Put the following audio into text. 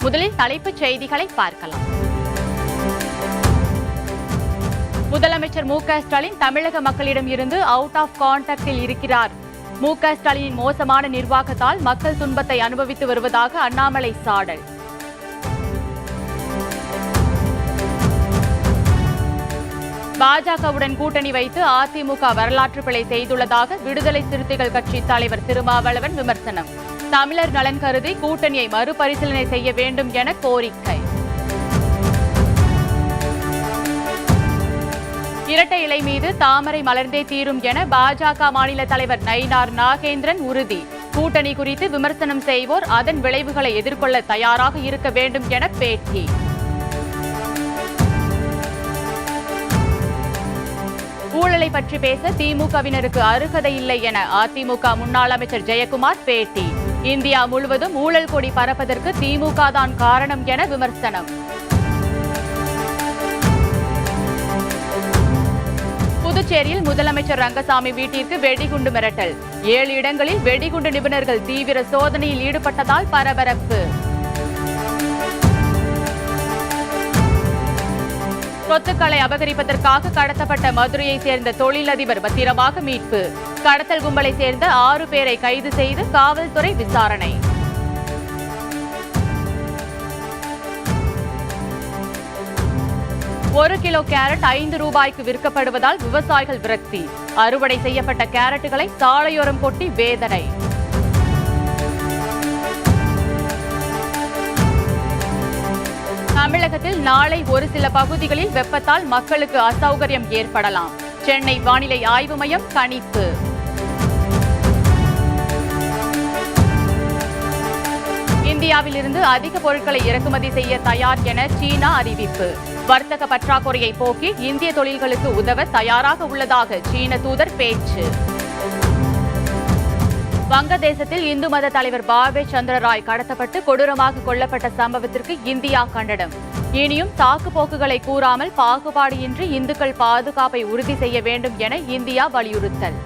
முதலில் தலைப்புச் செய்திகளை பார்க்கலாம். முதலமைச்சர் மு.க.ஸ்டாலின் தமிழக மக்களிடம் இருந்து அவுட் ஆஃப் கான்டாக்டில் இருக்கிறார். மு.க.ஸ்டாலினின் மோசமான நிர்வாகத்தால் மக்கள் துன்பத்தை அனுபவித்து வருவதாக அண்ணாமலை சாடல். பாஜகவுடன் கூட்டணி வைத்து அதிமுக வரலாற்று பிழை செய்துள்ளதாக விடுதலை சிறுத்தைகள் கட்சி தலைவர் திருமாவளவன் விமர்சனம். தமிழர் நலன் கருதி கூட்டணியை மறுபரிசீலனை செய்ய வேண்டும் என கோரிக்கை. இரட்டை இலை மீது தாமரை மலர்ந்தே தீரும் என பாஜக மாநில தலைவர் நயினார் நாகேந்திரன் உறுதி. கூட்டணி குறித்து விமர்சனம் செய்வோர் அதன் விளைவுகளை எதிர்கொள்ள தயாராக இருக்க வேண்டும் என பேட்டி. ஊழலை பற்றி பேச திமுகவினருக்கு அருகதை இல்லை என அதிமுக முன்னாள் அமைச்சர் ஜெயக்குமார் பேட்டி. இந்தியா முழுவதும் ஊழல் கொடி பறப்பதற்கு திமுக தான் காரணம் என விமர்சனம். புதுச்சேரியில் முதலமைச்சர் ரங்கசாமி வீட்டிற்கு வெடிகுண்டு மிரட்டல். 7 இடங்களில் வெடிகுண்டு நிபுணர்கள் தீவிர சோதனையில் ஈடுபட்டதால் பரபரப்பு. சொத்துக்களை அபகரிப்பதற்காக கடத்தப்பட்ட மதுரையை சேர்ந்த தொழிலதிபர் பத்திரமாக மீட்பு. கடத்தல் கும்பலை சேர்ந்த 6 பேரை கைது செய்து காவல்துறை விசாரணை. ஒரு கிலோ கேரட் 5 ரூபாய்க்கு விற்கப்படுவதால் விவசாயிகள் விரக்தி. அறுவடை செய்யப்பட்ட கேரட்டுகளை சாலையோரம் கொட்டி வேதனை. தமிழகத்தில் நாளை ஒரு சில பகுதிகளில் வெப்பத்தால் மக்களுக்கு அசௌகரியம் ஏற்படலாம். சென்னை வானிலை ஆய்வு மையம் கணிப்பு. இந்தியாவில் இருந்து அதிக பொருட்களை இறக்குமதி செய்ய தயார் என சீனா அறிவிப்பு. வர்த்தக பற்றாக்குறையை போக்கி இந்திய தொழில்களுக்கு உதவ தயாராக உள்ளதாக சீன தூதர் பேச்சு. வங்கதேசத்தில் இந்து மத தலைவர் பாபே சந்திரராய் கடத்தப்பட்டு கொடூரமாக கொல்லப்பட்ட சம்பவத்திற்கு இந்தியா கண்டனம். இனியும் சாக்கு போக்குகளை கூறாமல் பாகுபாடு இன்றி இந்துக்கள் பாதுகாப்பை உறுதி செய்ய வேண்டும் என இந்தியா வலியுறுத்தல்.